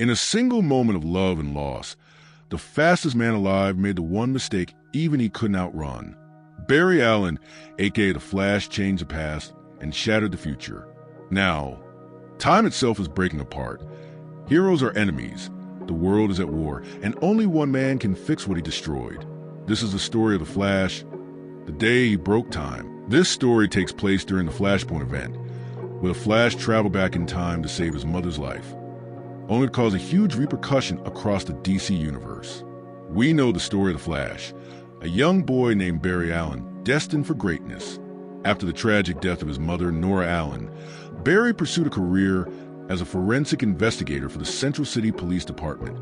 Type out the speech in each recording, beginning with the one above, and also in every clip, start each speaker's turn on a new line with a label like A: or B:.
A: In a single moment of love and loss, the fastest man alive made the one mistake even he couldn't outrun. Barry Allen, aka the Flash, changed the past and shattered the future. Now, time itself is breaking apart. Heroes are enemies, the world is at war, and only one man can fix what he destroyed. This is the story of the Flash, the day he broke time. This story takes place during the Flashpoint event, where the Flash traveled back in time to save his mother's life, only to cause a huge repercussion across the DC universe. We know the story of the Flash, a young boy named Barry Allen, destined for greatness. After the tragic death of his mother, Nora Allen, Barry pursued a career as a forensic investigator for the Central City Police Department,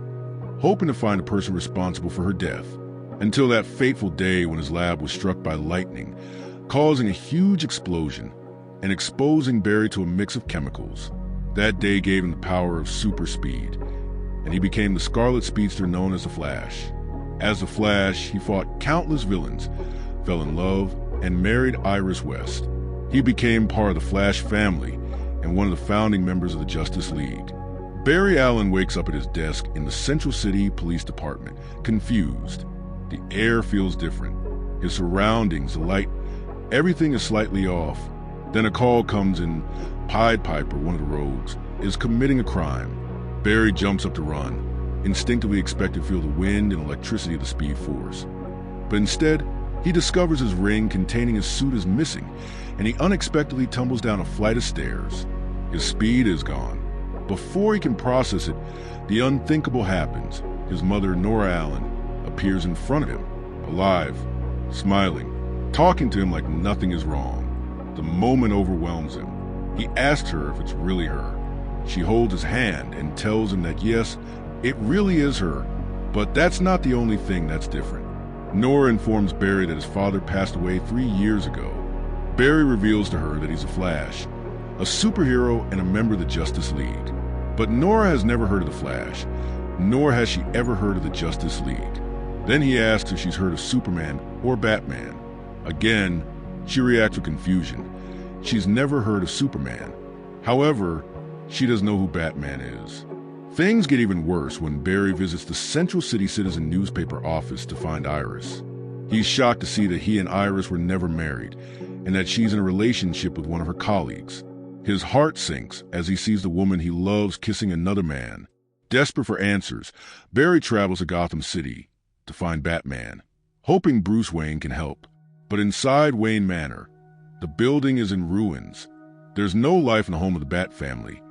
A: hoping to find the person responsible for her death, until that fateful day when his lab was struck by lightning, causing a huge explosion and exposing Barry to a mix of chemicals. That day gave him the power of super speed, and he became the Scarlet Speedster known as the Flash. As the Flash, he fought countless villains, fell in love, and married Iris West. He became part of the Flash family and one of the founding members of the Justice League. Barry Allen wakes up at his desk in the Central City Police Department, confused. The air feels different. His surroundings, the light, everything is slightly off. Then a call comes in. Pied Piper, one of the rogues, is committing a crime. Barry jumps up to run, instinctively expecting to feel the wind and electricity of the Speed Force. But instead, he discovers his ring containing his suit is missing, and he unexpectedly tumbles down a flight of stairs. His speed is gone. Before he can process it, the unthinkable happens. His mother, Nora Allen, appears in front of him, alive, smiling, talking to him like nothing is wrong. The moment overwhelms him. He asks her if it's really her. She holds his hand and tells him that yes, it really is her, but that's not the only thing that's different. Nora informs Barry that his father passed away 3 years ago. Barry reveals to her that he's a Flash, a superhero and a member of the Justice League. But Nora has never heard of the Flash, nor has she ever heard of the Justice League. Then he asks if she's heard of Superman or Batman. Again, she reacts with confusion. She's never heard of Superman. However, she doesn't know who Batman is. Things get even worse when Barry visits the Central City Citizen newspaper office to find Iris. He's shocked to see that he and Iris were never married, and that she's in a relationship with one of her colleagues. His heart sinks as he sees the woman he loves kissing another man. Desperate for answers, Barry travels to Gotham City to find Batman, hoping Bruce Wayne can help. But inside Wayne Manor, the building is in ruins. There's no life in the home of the Bat family.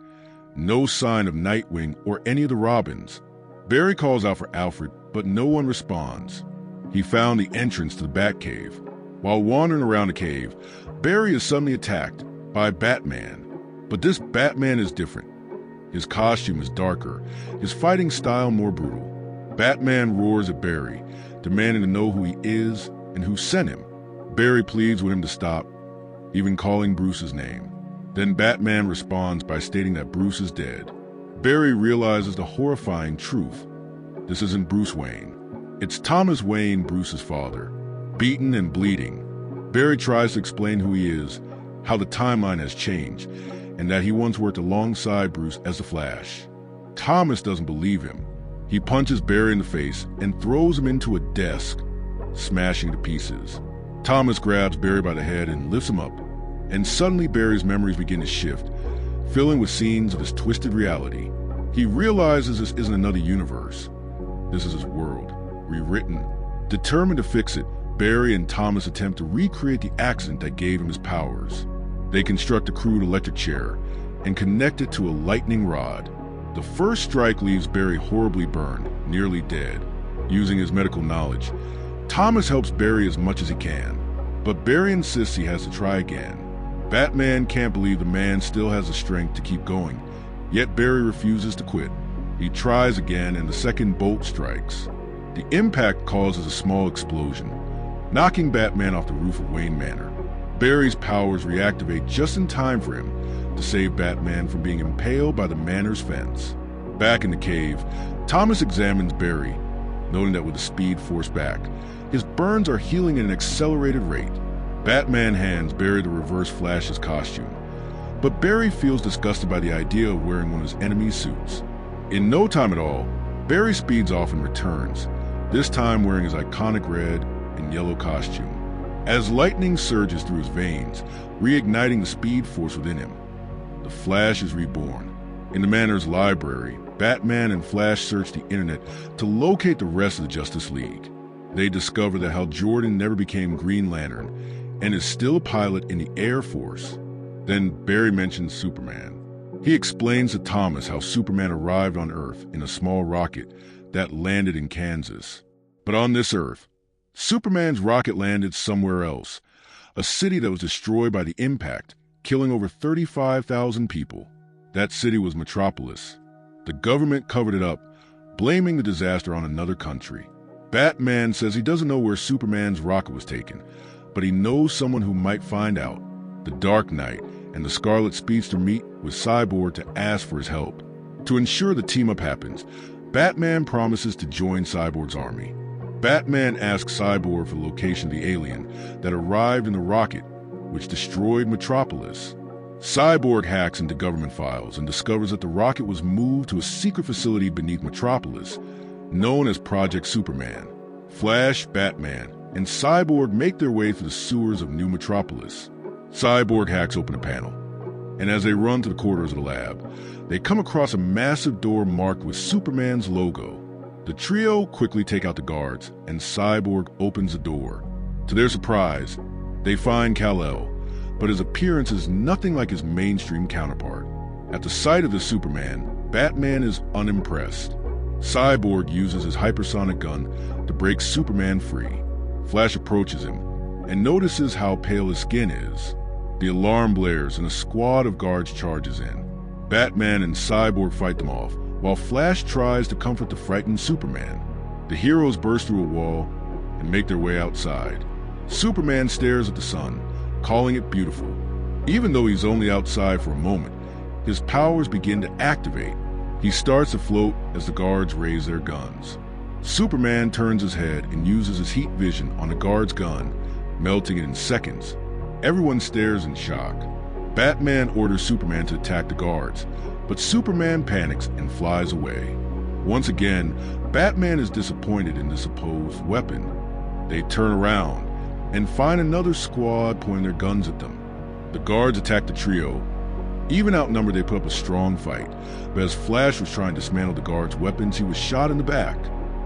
A: No sign of Nightwing or any of the Robins. Barry calls out for Alfred, but no one responds. He found the entrance to the Batcave. While wandering around the cave, Barry is suddenly attacked by Batman. But this Batman is different. His costume is darker, his fighting style more brutal. Batman roars at Barry, demanding to know who he is and who sent him. Barry pleads with him to stop, even calling Bruce's name. Then Batman responds by stating that Bruce is dead. Barry realizes the horrifying truth. This isn't Bruce Wayne. It's Thomas Wayne, Bruce's father. Beaten and bleeding, Barry tries to explain who he is, how the timeline has changed, and that he once worked alongside Bruce as the Flash. Thomas doesn't believe him. He punches Barry in the face and throws him into a desk, smashing to pieces. Thomas grabs Barry by the head and lifts him up, and suddenly Barry's memories begin to shift, filling with scenes of his twisted reality. He realizes this isn't another universe. This is his world, rewritten. Determined to fix it, Barry and Thomas attempt to recreate the accident that gave him his powers. They construct a crude electric chair and connect it to a lightning rod. The first strike leaves Barry horribly burned, nearly dead. Using his medical knowledge, Thomas helps Barry as much as he can, but Barry insists he has to try again. Batman can't believe the man still has the strength to keep going, yet Barry refuses to quit. He tries again and the second bolt strikes. The impact causes a small explosion, knocking Batman off the roof of Wayne Manor. Barry's powers reactivate just in time for him to save Batman from being impaled by the Manor's fence. Back in the cave, Thomas examines Barry, noting that with the Speed Force back, his burns are healing at an accelerated rate. Batman hands Barry the Reverse Flash's costume, but Barry feels disgusted by the idea of wearing one of his enemy's suits. In no time at all, Barry speeds off and returns, this time wearing his iconic red and yellow costume. As lightning surges through his veins, reigniting the speed force within him, the Flash is reborn. In the Manor's library, Batman and Flash search the internet to locate the rest of the Justice League. They discover that Hal Jordan never became Green Lantern and is still a pilot in the Air Force. Then Barry mentions Superman. He explains to Thomas how Superman arrived on Earth in a small rocket that landed in Kansas. But on this Earth, Superman's rocket landed somewhere else, a city that was destroyed by the impact, killing over 35,000 people. That city was Metropolis. The government covered it up, blaming the disaster on another country. Batman says he doesn't know where Superman's rocket was taken, but he knows someone who might find out. The Dark Knight and the Scarlet Speedster meet with Cyborg to ask for his help. To ensure the team-up happens, Batman promises to join Cyborg's army. Batman asks Cyborg for the location of the alien that arrived in the rocket, which destroyed Metropolis. Cyborg hacks into government files and discovers that the rocket was moved to a secret facility beneath Metropolis, known as Project Superman. Flash, Batman, and Cyborg make their way through the sewers of New Metropolis. Cyborg hacks open a panel, and as they run to the corridors of the lab, they come across a massive door marked with Superman's logo. The trio quickly take out the guards, and Cyborg opens the door. To their surprise, they find Kal-El, but his appearance is nothing like his mainstream counterpart. At the sight of the Superman, Batman is unimpressed. Cyborg uses his hypersonic gun to break Superman free. Flash approaches him and notices how pale his skin is. The alarm blares and a squad of guards charges in. Batman and Cyborg fight them off, while Flash tries to comfort the frightened Superman. The heroes burst through a wall and make their way outside. Superman stares at the sun, calling it beautiful. Even though he's only outside for a moment, his powers begin to activate. He starts to float as the guards raise their guns. Superman turns his head and uses his heat vision on the guard's gun, melting it in seconds. Everyone stares in shock. Batman orders Superman to attack the guards, but Superman panics and flies away. Once again, Batman is disappointed in the supposed weapon. They turn around and find another squad pointing their guns at them. The guards attack the trio. Even outnumbered, they put up a strong fight, but as Flash was trying to dismantle the guards' weapons, he was shot in the back.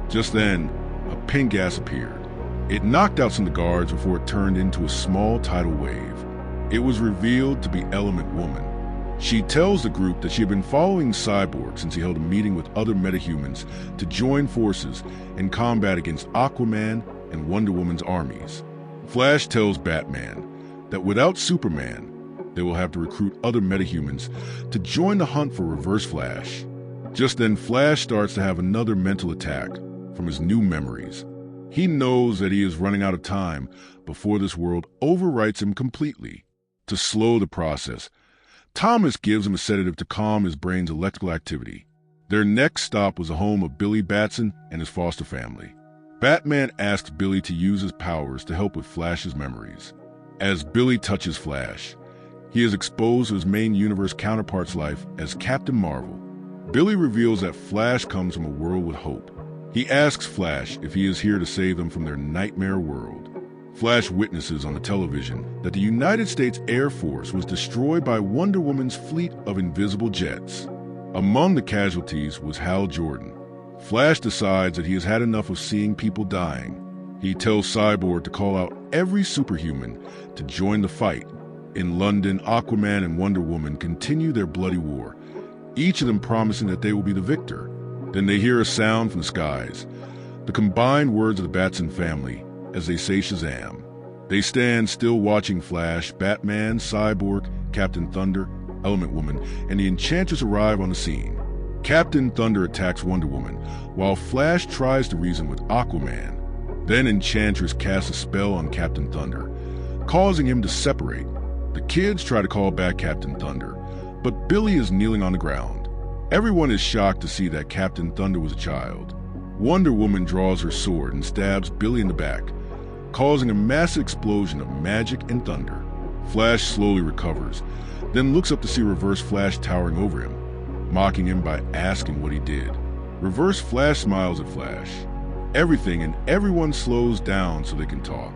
A: Just then, a pink gas appeared. It knocked out some of the guards before it turned into a small tidal wave. It was revealed to be Element Woman. She tells the group that she had been following Cyborg since he held a meeting with other metahumans to join forces in combat against Aquaman and Wonder Woman's armies. Flash tells Batman that without Superman, they will have to recruit other metahumans to join the hunt for Reverse Flash. Just then, Flash starts to have another mental attack from his new memories. He knows that he is running out of time before this world overwrites him completely. To slow the process, Thomas gives him a sedative to calm his brain's electrical activity. Their next stop was the home of Billy Batson and his foster family. Batman asks Billy to use his powers to help with Flash's memories. As Billy touches Flash, he is exposed to his main universe counterpart's life as Captain Marvel. Billy reveals that Flash comes from a world with hope. He asks Flash if he is here to save them from their nightmare world. Flash witnesses on the television that the United States Air Force was destroyed by Wonder Woman's fleet of invisible jets. Among the casualties was Hal Jordan. Flash decides that he has had enough of seeing people dying. He tells Cyborg to call out every superhuman to join the fight. In London, Aquaman and Wonder Woman continue their bloody war, each of them promising that they will be the victor. Then they hear a sound from the skies, the combined words of the Batson family as they say Shazam. They stand still watching Flash, Batman, Cyborg, Captain Thunder, Element Woman, and the Enchantress arrive on the scene. Captain Thunder attacks Wonder Woman, while Flash tries to reason with Aquaman. Then Enchantress casts a spell on Captain Thunder, causing him to separate. The kids try to call back Captain Thunder, but Billy is kneeling on the ground. Everyone is shocked to see that Captain Thunder was a child. Wonder Woman draws her sword and stabs Billy in the back, causing a massive explosion of magic and thunder. Flash slowly recovers, then looks up to see Reverse Flash towering over him. mocking him by asking what he did. Reverse Flash smiles at Flash. Everything and everyone slows down so they can talk.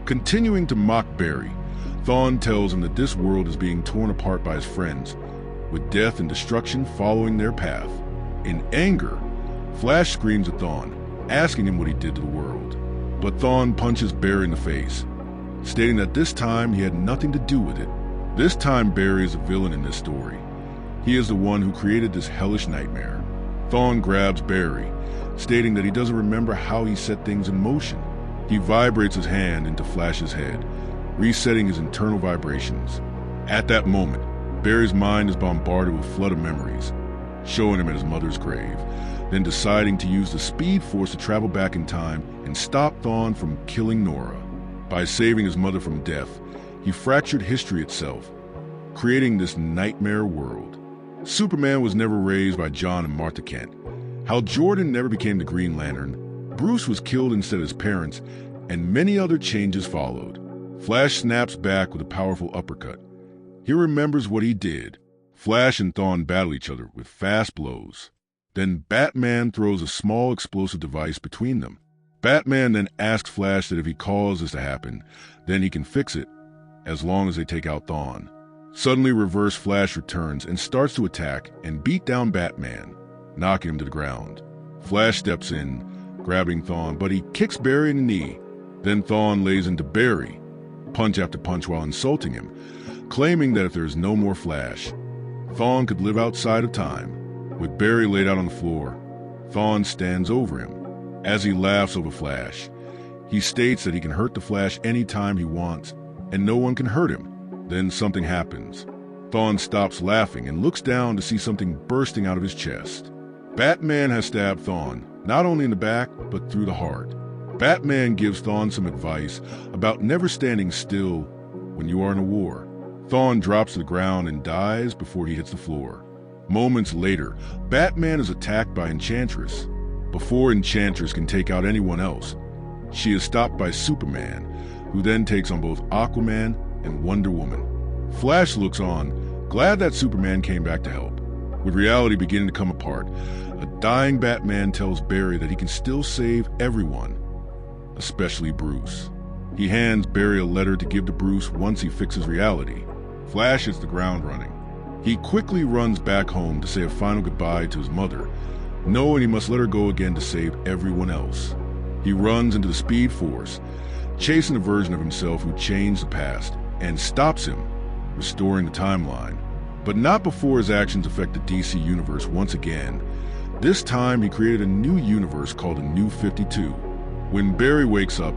A: Continuing to mock Barry, Thawne tells him that this world is being torn apart by his friends, with death and destruction following their path. In anger, Flash screams at Thawne, asking him what he did to the world. But Thawne punches Barry in the face, stating that this time he had nothing to do with it. This time Barry is a villain in this story. He is the one who created this hellish nightmare. Thawne grabs Barry, stating that he doesn't remember how he set things in motion. He vibrates his hand into Flash's head, resetting his internal vibrations. At that moment, Barry's mind is bombarded with a flood of memories, showing him at his mother's grave, then deciding to use the Speed Force to travel back in time and stop Thawne from killing Nora. By saving his mother from death, he fractured history itself, creating this nightmare world. Superman was never raised by John and Martha Kent. Hal Jordan never became the Green Lantern. Bruce was killed instead of his parents, and many other changes followed. Flash snaps back with a powerful uppercut. He remembers what he did. Flash and Thawne battle each other with fast blows. Then Batman throws a small explosive device between them. Batman then asks Flash that if he caused this to happen, then he can fix it, as long as they take out Thawne. Suddenly, Reverse Flash returns and starts to attack and beat down Batman, knocking him to the ground. Flash steps in, grabbing Thawne, but he kicks Barry in the knee. Then Thawne lays into Barry, punch after punch while insulting him, claiming that if there is no more Flash, Thawne could live outside of time. With Barry laid out on the floor, Thawne stands over him. As he laughs over Flash, he states that he can hurt the Flash anytime he wants, and no one can hurt him. Then something happens. Thawne stops laughing and looks down to see something bursting out of his chest. Batman has stabbed Thawne, not only in the back, but through the heart. Batman gives Thawne some advice about never standing still when you are in a war. Thawne drops to the ground and dies before he hits the floor. Moments later, Batman is attacked by Enchantress. Before Enchantress can take out anyone else, she is stopped by Superman, who then takes on both Aquaman and Wonder Woman. Flash looks on, glad that Superman came back to help. With reality beginning to come apart, a dying Batman tells Barry that he can still save everyone, especially Bruce. He hands Barry a letter to give to Bruce once he fixes reality. Flash hits the ground running. He quickly runs back home to say a final goodbye to his mother, knowing he must let her go again to save everyone else. He runs into the Speed Force, chasing a version of himself who changed the past, and stops him, restoring the timeline. But not before his actions affect the DC Universe once again. This time he created a new universe called the New 52. When Barry wakes up,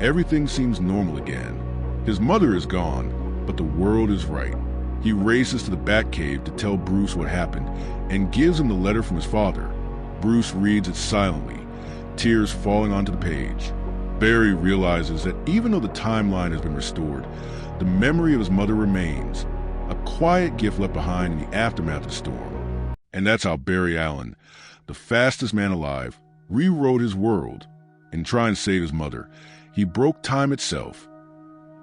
A: everything seems normal again. His mother is gone, but the world is right. He races to the Batcave to tell Bruce what happened and gives him the letter from his father. Bruce reads it silently, tears falling onto the page. Barry realizes that even though the timeline has been restored, the memory of his mother remains, a quiet gift left behind in the aftermath of the storm. And that's how Barry Allen, the fastest man alive, rewrote his world. In trying to save his mother, he broke time itself,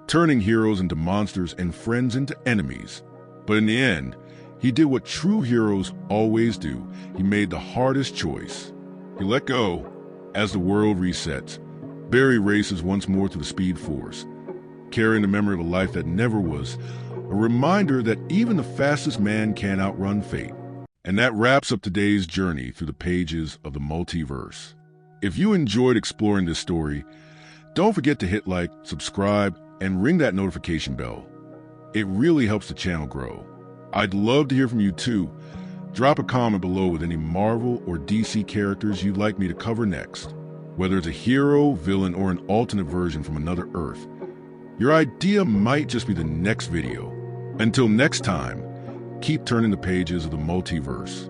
A: turning heroes into monsters and friends into enemies. But in the end, he did what true heroes always do. He made the hardest choice. He let go. As the world resets, Barry races once more through the Speed Force, carrying the memory of a life that never was, a reminder that even the fastest man can outrun fate. And that wraps up today's journey through the pages of the multiverse. If you enjoyed exploring this story, don't forget to hit like, subscribe, and ring that notification bell. It really helps the channel grow. I'd love to hear from you too. Drop a comment below with any Marvel or DC characters you'd like me to cover next. Whether it's a hero, villain, or an alternate version from another Earth, your idea might just be the next video. Until next time, keep turning the pages of the multiverse.